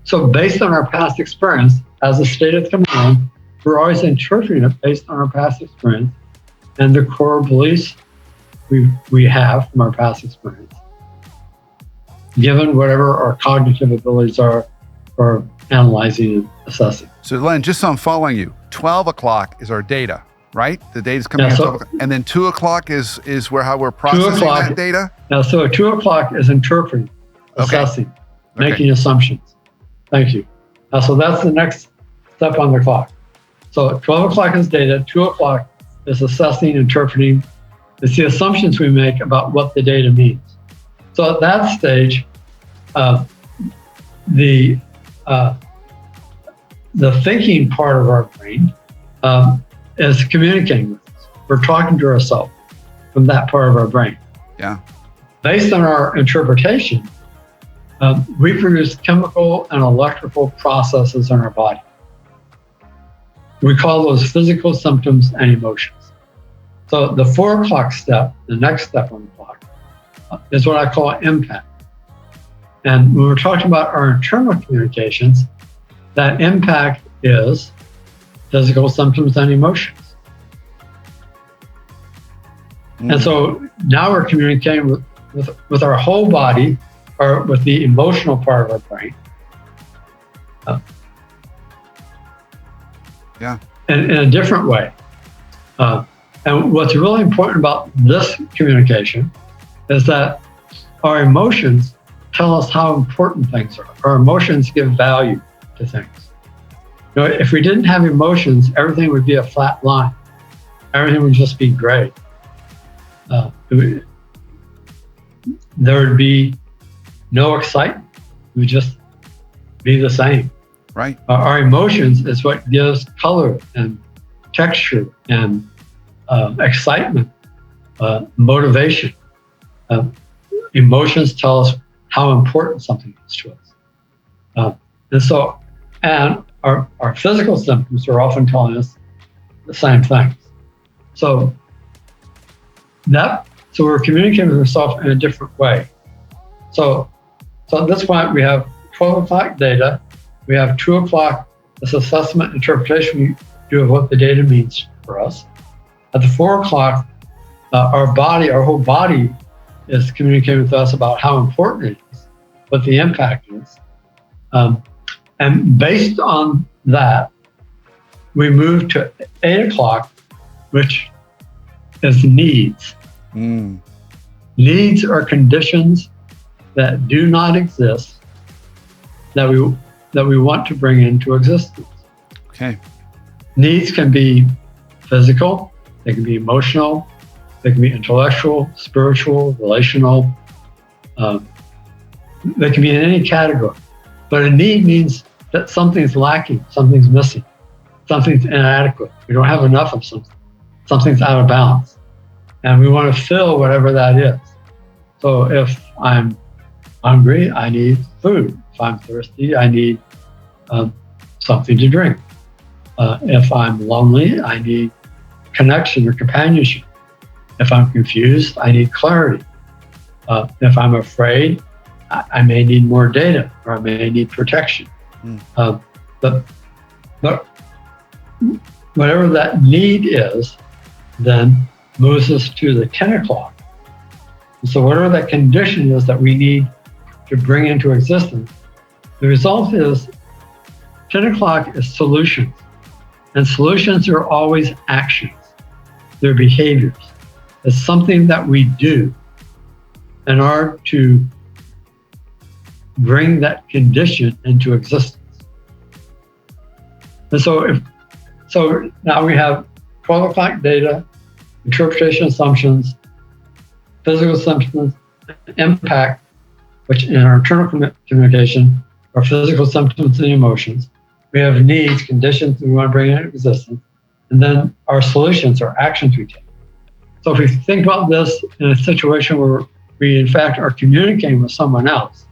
So based on our past experience, as the data comes in, we're always interpreting it based on our past experience and the core beliefs we have from our past experience, given whatever our cognitive abilities are for analyzing and assessing. So Len, just so I'm following you, 12 o'clock is our data, right? The data's coming at 12 o'clock. And then 2 o'clock is how we're processing that data? Now, so 2 o'clock is interpreting, assessing, making assumptions. Thank you. So that's the next step on the clock. So 12 o'clock is data, 2 o'clock is assessing, interpreting. It's the assumptions we make about what the data means. So at that stage, the thinking part of our brain is communicating with us. We're talking to ourselves from that part of our brain. Yeah. Based on our interpretation, we produce chemical and electrical processes in our body. We call those physical symptoms and emotions. So the 4 o'clock step, the next step on the clock, is what I call impact. And when we're talking about our internal communications, that impact is physical symptoms and emotions. And so now we're communicating with our whole body, or with the emotional part of our brain. In a different way. And what's really important about this communication is that our emotions tell us how important things are. Our emotions give value to things. You know, if we didn't have emotions, everything would be a flat line. Everything would just be gray. There would be no excitement. It would just be the same. Right. Our emotions is what gives color and texture and excitement, motivation. Emotions tell us how important something is to us. And our physical symptoms are often telling us the same things. So we're communicating with ourselves in a different way. So at this point, we have 12 o'clock data. We have 2 o'clock, this assessment interpretation we do of what the data means for us. At the 4 o'clock, our whole body is communicating with us about how important it is, what the impact is. And based on that, we move to 8 o'clock, which is needs. Needs are conditions that do not exist that we want to bring into existence. Okay. Needs can be physical, they can be emotional, they can be intellectual, spiritual, relational. They can be in any category. But a need means that something's lacking, something's missing, something's inadequate. We don't have enough of something. Something's out of balance. And we want to fill whatever that is. So if I'm hungry, I need food. If I'm thirsty, I need something to drink. If I'm lonely, I need connection or companionship. If I'm confused, I need clarity. If I'm afraid, I may need more data, or I may need protection. But whatever that need is, then moves us to the 10 o'clock. And so whatever that condition is that we need to bring into existence, the result is 10 o'clock is solutions. And solutions are always actions. They're behaviors. It's something that we do in order to bring that condition into existence. And so now we have 12 o'clock data, interpretation assumptions, physical symptoms, impact, which in our internal communication are physical symptoms and emotions. We have needs, conditions that we want to bring into existence, and then our solutions are actions we take. So if we think about this in a situation where we in fact are communicating with someone else,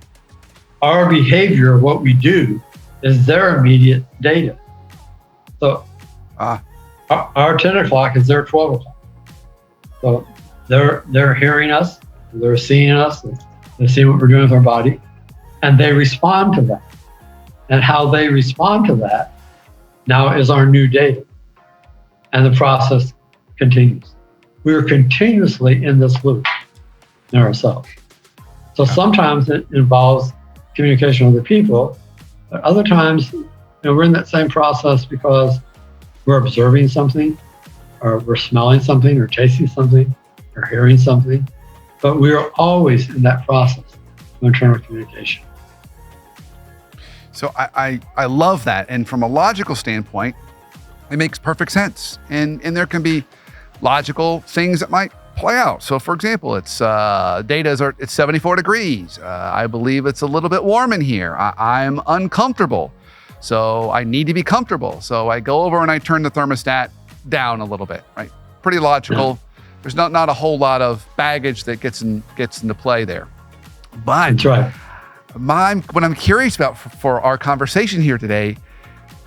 our behavior, what we do, is their immediate data. So our 10 o'clock is their 12 o'clock. So they're hearing us, they're seeing us, they see what we're doing with our body, and they respond to that. And how they respond to that now is our new data. And the process continues. We are continuously in this loop in ourselves. So sometimes it involves communication with other people, but other times we're in that same process because we're observing something, or we're smelling something, or tasting something, or hearing something. But we are always in that process of internal communication. So I love that. And from a logical standpoint, it makes perfect sense. And there can be logical things that might play out. So for example, it's 74 degrees. I believe it's a little bit warm in here. I'm uncomfortable. So I need to be comfortable. So I go over and I turn the thermostat down a little bit, right? Pretty logical. Yeah. There's not a whole lot of baggage that gets into play there. But that's right. What I'm curious about for our conversation here today,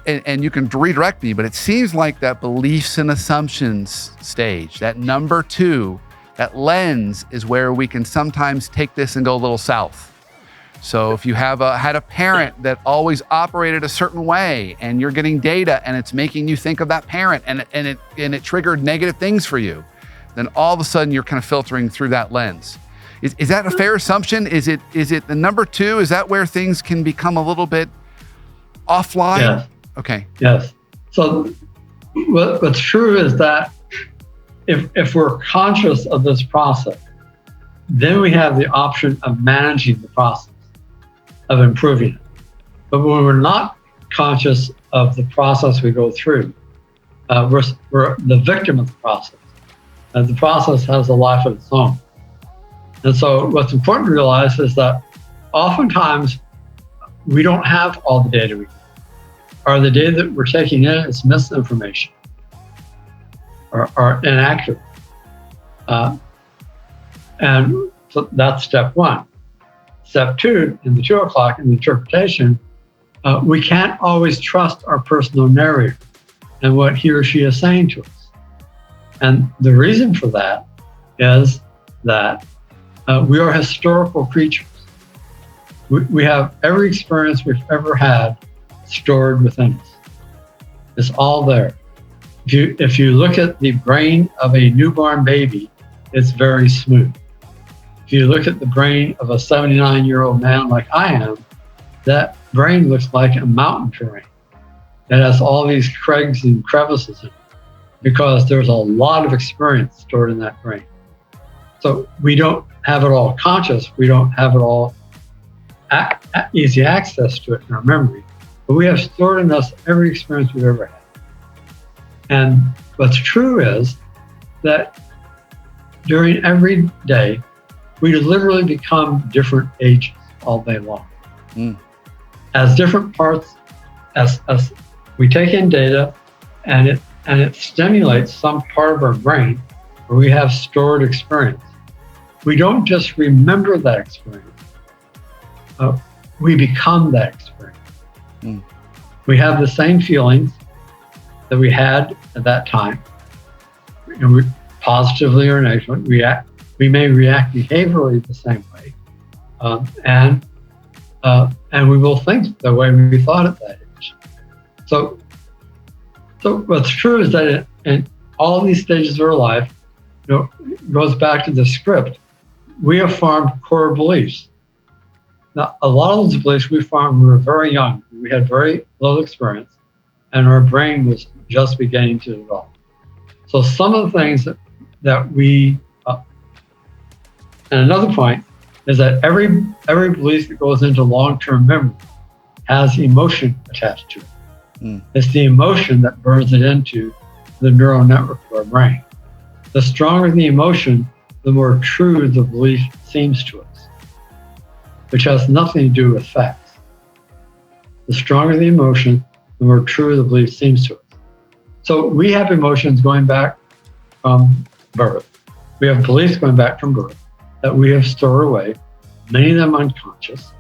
and you can redirect me, but it seems like that beliefs and assumptions stage, that number 2, that lens is where we can sometimes take this and go a little south. So if you had a parent that always operated a certain way, and you're getting data and it's making you think of that parent, and it triggered negative things for you, then all of a sudden you're kind of filtering through that lens. Is that a fair assumption? Is it the number 2? Is that where things can become a little bit offline? Yes. Okay. Yes. So what's true is that if we're conscious of this process, then we have the option of managing the process, of improving it. But when we're not conscious of the process we go through, we're the victim of the process. And the process has a life of its own. And so what's important to realize is that oftentimes we don't have all the data we need, or the data that we're taking in is misinformation or inaccurate. And so that's step 1. Step 2, in the 2 o'clock in the interpretation, we can't always trust our personal narrator and what he or she is saying to us. And the reason for that is that we are historical creatures. We have every experience we've ever had stored within us. It's all there. If you look at the brain of a newborn baby, it's very smooth. If you look at the brain of a 79-year-old man like I am, that brain looks like a mountain terrain. It has all these crags and crevices in it because there's a lot of experience stored in that brain. So we don't have it all conscious. We don't have it all easy access to it in our memory, but we have stored in us every experience we've ever had. And what's true is that during every day, we literally become different ages all day long. As different parts, as we take in data and it stimulates some part of our brain where we have stored experience. We don't just remember that experience. We become that experience. We have the same feelings that we had at that time, and we positively or negatively we may react behaviorally the same way, and we will think the way we thought at that age. So what's true is that in all these stages of our life, it goes back to the script. We have formed core beliefs. Now, a lot of those beliefs we formed when we were very young. We had very little experience, and our brain was just beginning to develop. So some of the things that we, and another point is that every belief that goes into long-term memory has emotion attached to it. It's the emotion that burns it into the neural network of our brain. The stronger the emotion, the more true the belief seems to us, which has nothing to do with facts. The stronger the emotion, the more true the belief seems to us. So we have emotions going back from birth. We have beliefs going back from birth that we have stored away, many of them unconscious,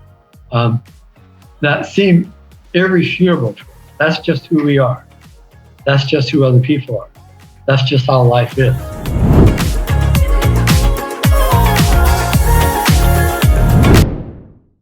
that seem irrefutable to us. That's just who we are. That's just who other people are. That's just how life is.